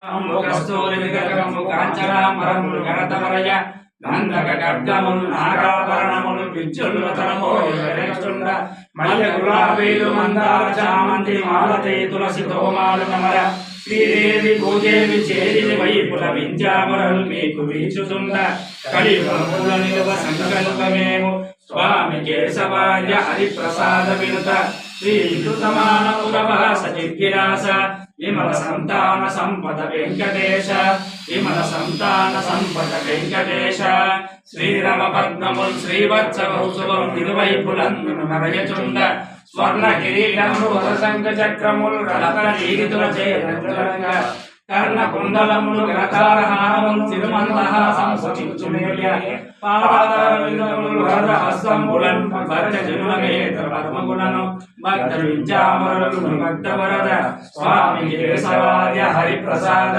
కస్తూరివిగగము కాంచనామరములు గణతమరయ గంధక ఖడ్గములు నాగాభరణములు విద్యుల్లతనమోయుండ మల్లె గులాబీలు మందార చామంతి మాలతి తులసి తోమాలు కమర శ్రీదేవి భూదేవి చేరిని వైపుల విద్యామరలు మీకు వీచుతుండ కలియుగముల నిలువ సంకల్పమేము స్వామి కేశవార్య హరిప్రసాద వినుత శ్రీయుతమానపురవాస జిగ్గిరాస విమల సంతాన సంపద వెంకటేశ విమల సంతాన సంపద వెంకటేశ శ్రీరమ పద్మముల్ శ్రీవత్స కౌసుభం ఇరువైపులందును నరయచుండ స్వర్ణ కిరీటములు వరశంఖ చక్రములు రతన తీరితుల చేరంగ కర్ణ కుండలములు గ్రతారహారములు తిరుమందహాసం సచిచుమేయ పాదారవిందములు హస్తములను భక్త జనులమేత పద్మగుణను భక్త విద్యామరులను భక్త వరద స్వామి కేశవార్య హరిప్రసాద